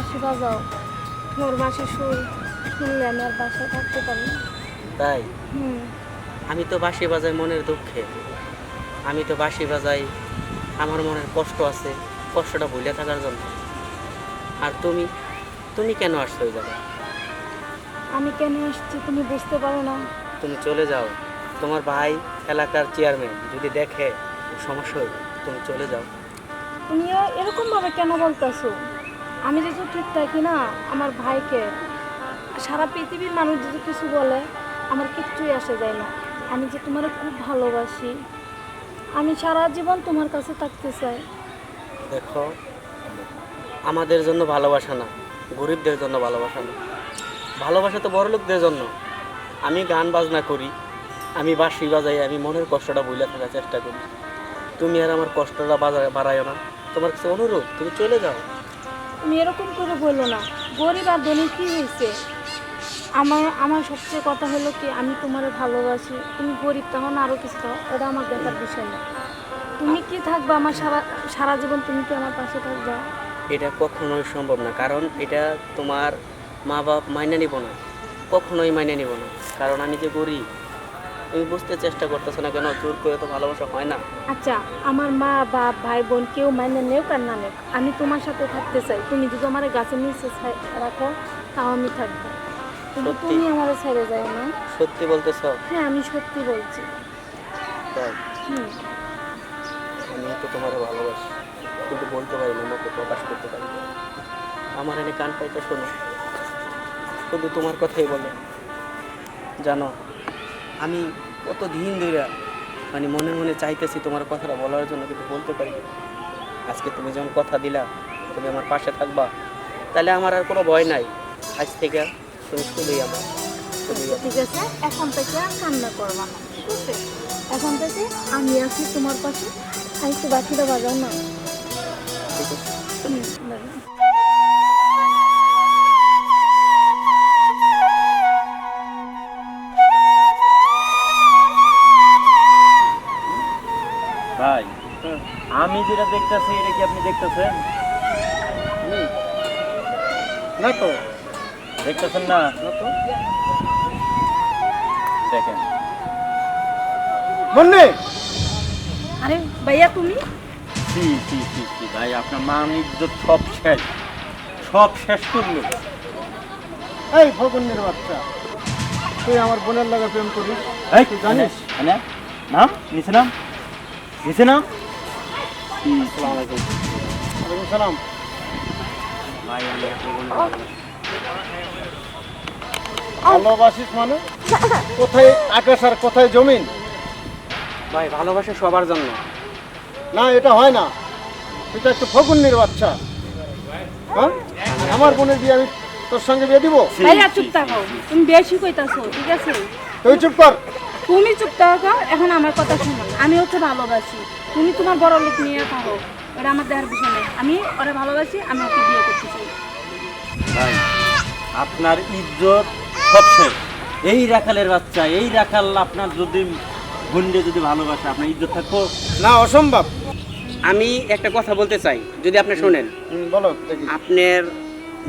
বাঁশি বাজাও, তোমার বাঁশি সুর শুনলে আমি আর বাসায় থাকতে পারি না। তাই হুম। আমি তো বাঁশি বাজাই মনের দুঃখে, আমি তো বাঁশি বাজাই আমার মনের কষ্ট আছে, কষ্টটা ভুলে থাকার জন্য। আর তুমি তুমি কেন আসছো ওই জায়গায়? আমি কেন আসছি তুমি বুঝতে পারো না? তুমি চলে যাও, তোমার ভাই এলাকার চেয়ারম্যান যদি দেখে সমস্যা হইবে, তুমি চলে যাও। তুমি এরকম ভাবে কেন বলতেছো? আমি যদি ঠিক থাকি না, আমার ভাইকে সারা পৃথিবীর মানুষ যদি কিছু বলে আমার কিচ্ছুই আসে যায় না। আমি যে তোমার খুব ভালোবাসি, আমি সারা জীবন তোমার কাছে থাকতে চাই। দেখো, আমাদের জন্য ভালোবাসা না, গরিবদের জন্য ভালোবাসা না, ভালোবাসা তো বড়লোকদের জন্য। আমি গান বাজনা করি, আমি বাঁশি বাজাই, আমি মনের কষ্টটা ভুলে থাকার চেষ্টা করি। তুমি আর আমার কষ্টটা বাড়াইও না, তোমার কাছে অনুরোধ, তুমি চলে যাও। তুমি এরকম করে বললো না। গরিব আর ধনী কী হয়েছে? আমার আমার সবচেয়ে কথা হলো কি, আমি তোমার ভালোবাসি। তুমি গরিব তখন আরও কিছু দাও, ওটা আমার দেখার বিষয় না। তুমি কি থাকবা আমার সারা সারা জীবন? তুমি কি আমার পাশে থাকবা? এটা কখনোই সম্ভব না, কারণ এটা তোমার মা বাপ মাইনে নিব না, কখনোই মাইনে নিব না। কারণ আমি যে গরিব, তুমি বুঝতে চেষ্টা করতেছো না কেন? জোর করে তো ভালোবাসা হয় না। আচ্ছা, আমার মা বাপ ভাই বোন কেউ মাইনে নেও আর না নেও, আমি তোমার সাথে থাকতে চাই। তুমি যদি আমার গাছের নিচে রাখো তাও আমি থাকবো, কিন্তু সত্যি? তুমি আমার ছেড়ে যাও না। সত্যি বলতেছ? হ্যাঁ, আমি সত্যি বলছি। তাই? হুম। আমি তো তোমার ভালোবাসি, কিন্তু বলতে পারি না, মুখে প্রকাশ করতে পারি না। আমার এনে কান পাইতে শোনো, শুধু তোমার কথাই বলে। জানো, আমি কত দিন ধরে মানে মনে মনে চাইতেছি তোমার কথাটা বলার জন্য, কিন্তু বলতে পারি না। আজকে তুমি যখন কথা দিলা তুমি আমার পাশে থাকবা, তাহলে আমার আর কোনো ভয় নাই। আজ থেকে তুমি শুধুই আমার, শুধুই আমার। ঠিক আছে, এখন থেকে আর কান্না করবা না, ঠিক আছে? এখন থেকে আমি আছি তোমার পাশে। আর একটু বাকিটা বাজাও না। ঠিক আছে? হুম, বাজাও। ভাই, আমি যেটা দেখতেছি এটা কি আপনি দেখতেছেন? না তো, দেখতেছেন না? না তো। দেখেন, মন্নে, আরে ভাইয়া তুমি? সি সি সি সি ভাই, আপনার মান ইজ্জত সব শেষ, সব শেষ করলো। এই ফগনের বাচ্চা, তুই আমার বোনের লাগে প্রেম করিস? এই তুই জানিস? নাম নিচে নাম, নিচে নাম। ওয়ালাইকুম সালাম। ভাই আমি এখন ভালোবাসিস মানে? কোথায় আকাশ আর কোথায় জমিন? ভাই ভালোবাসা সবার জন্য। না, এটা হয় না। তুই তো একটু ফগনের বাচ্চা। হ্যাঁ, আমার বোনের বিয়ে আমি তোর সঙ্গে বিয়ে দিব? ভাইয়া চুপ থাকো, তুমি বেশি কইতাছো, ঠিক আছে? তুই চুপ কর। তুমি চুপ থাকো, এখন আমার কথা শুনো। আমি ওকে ভালোবাসি, তুমি তোমার বড় লোক নিয়ে থাকো, এটা আমার দেখার বিষয় নেই। আমি ওরে ভালোবাসি, আমি ওকে বিয়ে করতে চাই। ভাই, আপনার ইজ্জত সব শেষ। এই রাখালের বাচ্চা, এই রাখাল আপনার যদি গুন্ডে যদি ভালোবাসে, আপনার ইজ্জত থাকবো? না, অসম্ভব। আমি একটা কথা বলতে চাই, যদি আপনি শোনেন। বলো দেখি। আপনার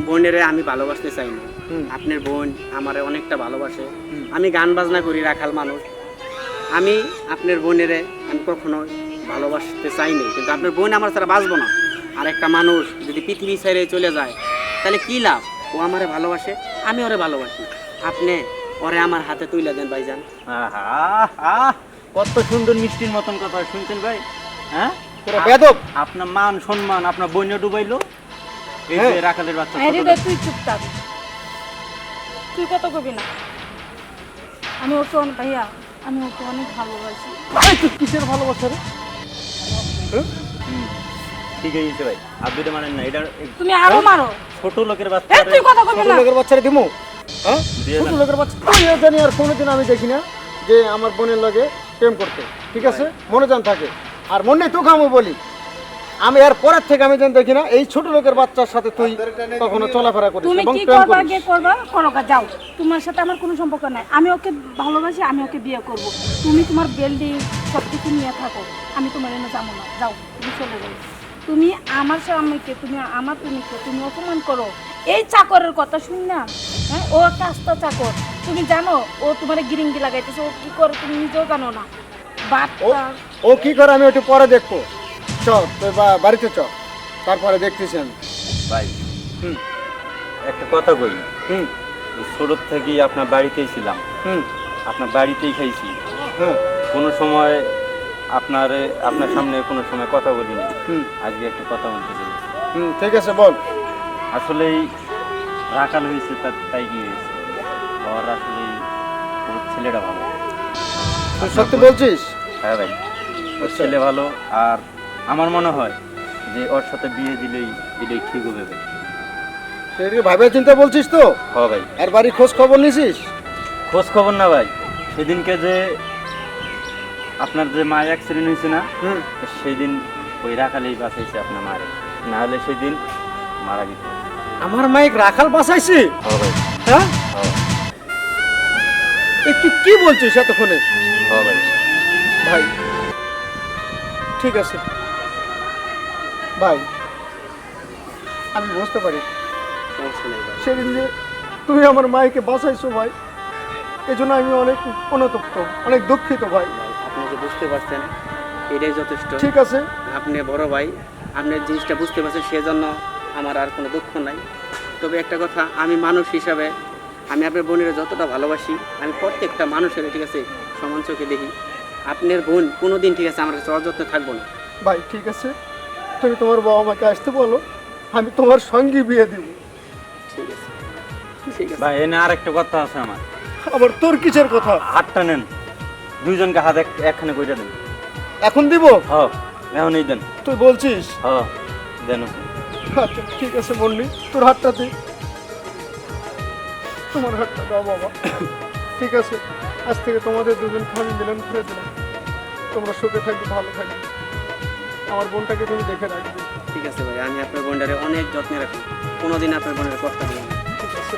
বোনের আমি ভালোবাসতে চাই না। হুম। আপনার বোন আমার অনেকটা ভালোবাসে। আমি গান বাজনা করি, রাখাল মানুষ। আমি আপনার বোনের আমি কখনো ভালোবাসতে চাইনি, কিন্তু আপনার বোন আমার ছাড়া বাঁচবো না। আর একটা মানুষ যদি পৃথিবী ছেড়ে চলে যায় তাহলে কি লাভ? ও আমারে ভালোবাসে, আমি ওরে ভালোবাসি। আপনি ওরে আমার হাতে তুলে দেন ভাইজান। আহা আহ, কত সুন্দর মিষ্টির মতন কথা শুনছেন ভাই। হ্যাঁ, তোরা বেদব। আপনার মান সম্মান আপনার বইনে ডুবাইলো এই যে হ্যাঁ। রাখালের বাচ্চা। আরে রে, তুই চুপ থাক, তুই কত কবি না। আমি ওকে ভাইয়া, আমি ওকে অনেক ভালোবাসি। এই তুই কিসের ভালোবাসা রে? ঠিক আছে ভাই, আর দুটো মানেন না, এটা তুমি আরো মারো। ছোট লোকের বাচ্চা। এই তুই কথা কবি ছোট না। লোকের বাচ্চারে দিমু? হ্যাঁ, দিয়ে ছোট দেন। লোকের বাচ্চা তুই জানি আর কোনোদিন আমি দেখি না যে আমার বোনের লগে প্রেম করতে। ঠিক আছে, মনে জান থাকে। আর মনে তোকে আমি বলি, আমি আর পরের থেকে আমি যেন দেখি না এই ছোট লোকের বাচ্চার সাথে তুই কখনো চলাফেরা করিস তুমি এবং কি প্রেম করবা, করিস। কে করবা, করো গা, যাও। তোমার সাথে আমার কোনো সম্পর্ক নাই। আমি ওকে ভালোবাসি, আমি ওকে বিয়ে করব। তুমি তোমার বিল্ডিং সব কিছু নিয়ে থাকো, আমি তোমার এনে যাবো না। যাও, তুমি চলে যাও। তুমি আমার স্বামীকে, তুমি আমার প্রেমিককে তুমি অপমান করো, এই চাকরের কথা শুন না, হ্যাঁ ও একটা আস্তা চাকর। তুমি জানো ও তোমার গিরিঙ্গি লাগাইতেছে, ও কি করে তুমি নিজেও জানো না। ও বাচ্চা ও কি করে আমি একটু পরে দেখবো। চ তুই বাড়িতে চ, তারপরে দেখতেছি আমি। ভাই হুম একটা কথা কই, হুম এই ছোটোর থেকেই আপনার বাড়িতেই ছিলাম, হুম আপনার বাড়িতেই খাইছি, হ্যাঁ কোনো সময় আপনার সামনে কোনো সময় কথা বলিনি। হুম আজকে একটা কথা বলতে চাই। হুম ঠিক আছে বল। আসলেই রাখাল হয়েছে তাই কি হয়েছে, ওর আসলেই ওর ছেলেটা ভালো। তুই সত্যি বলছিস? হ্যাঁ ভাই, ওর ছেলে ভালো, আর আমার মনে হয় যে ওর সাথে বিয়ে দিলেই এটাই ঠিক হবে ভাই। তুই এদিকে ভাবে চিন্তা বলছিস তো? হ্যাঁ ভাই, আর বাড়ি খোঁজ খবর নিছিস? খোঁজ খবর না ভাই, সেদিনকে যে আপনার যে মা অ্যাক্সিডেন্ট হয়েছে না, হুম সেই দিন ওই রাখালেই বাঁচাইছে আপনার মারে, না হলে সেদিন মারা গেছে। আমার মাইক রাখাল বাঁচাইছে? হ্যাঁ ভাই, হ্যাঁ হ্যাঁ এ তুই কি বলছিস এতক্ষণে? হ্যাঁ ভাই। ভাই ঠিক আছে ভাই, আমি বুঝতে পারি সমস্যা নেই ভাই। সেদিন যে তুমি আমার মাইকে বাঁচাইছো ভাই, এজন্য আমি অনেক অনুতপ্ত, অনেক দুঃখিত ভাই। আপনি যে বুঝতে পারছেন এটাই যথেষ্ট। ঠিক আছে আপনি বড় ভাই, আপনি জিনিসটা বুঝতে পারছেন, সেজন্য আমার আর কোনো দুঃখ নাই। তবে একটা কথা, আমি মানুষ হিসাবে আমি আপনার বোনের যতটা ভালোবাসি, আমি প্রত্যেকটা মানুষের ঠিক আছে সমান চোখে দেখি। আপনার বোন কোনো দিন ঠিক আছে আমার কাছে অযত্নে থাকবো না। ভাই, ঠিক আছে তুমি তোমার বাবা মাকে আসতে বলো, আমি তোমার সঙ্গে বিয়ে দিব। ঠিক আছে, ঠিক আছে। ভাই এনে আর একটা কথা আছে আমার। আবার তোর কিসের কথা? হাতটা নেন, দুইজনকে হাত একখানে কইটা দেন। এখন দিব? হ্যাঁ এখনই দেন। তুই বলছিস? হ্যাঁ দেন। আচ্ছা ঠিক আছে বললি, তোর হাতটা দে, তোমার হাতটা দাও বাবা। ঠিক আছে, আজ থেকে তোমাদের দুজনকে আমি মিলন করে দিলাম। তোমরা সুখে থাকবে, ভালো থাকবে, আমার বোনটাকে তুমি দেখে রাখবে। ঠিক আছে ভাই, আমি আপনার বোনটারে অনেক যত্নে রাখি, কোনোদিন আপনার বোনের কষ্ট দেবো না। ঠিক আছে,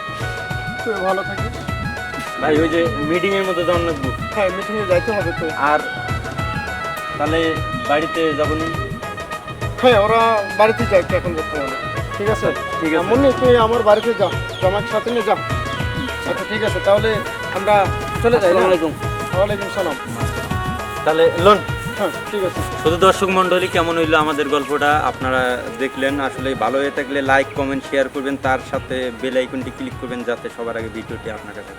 তুই ভালো থাকিস। ভাই ওই যে মিটিং এর মধ্যে যাওয়ার লাগবো, হ্যাঁ মিটিংয়ে যাইতে হবে তো। আর তাহলে বাড়িতে যাবনি? হ্যাঁ ওরা বাড়িতে যায় এখন বর্তমানে। ঠিক আছে ঠিক আছে। মনে তুই আমার বাড়িতে যা, জমাকে সাথে নিয়ে যা। আচ্ছা ঠিক আছে, তাহলে আমরা চলে যাই। আসসালামু আলাইকুম। ওয়ালাইকুম সালাম। তাহলে লোন। হ্যাঁ ঠিক আছে। শুধু দর্শক মণ্ডলী, কেমন হইলো আমাদের গল্পটা আপনারা দেখলেন। আসলে ভালো হয়ে থাকলে লাইক কমেন্ট শেয়ার করবেন, তার সাথে বেল আইকনটি ক্লিক করবেন যাতে সবার আগে ভিডিওটি আপনার কাছে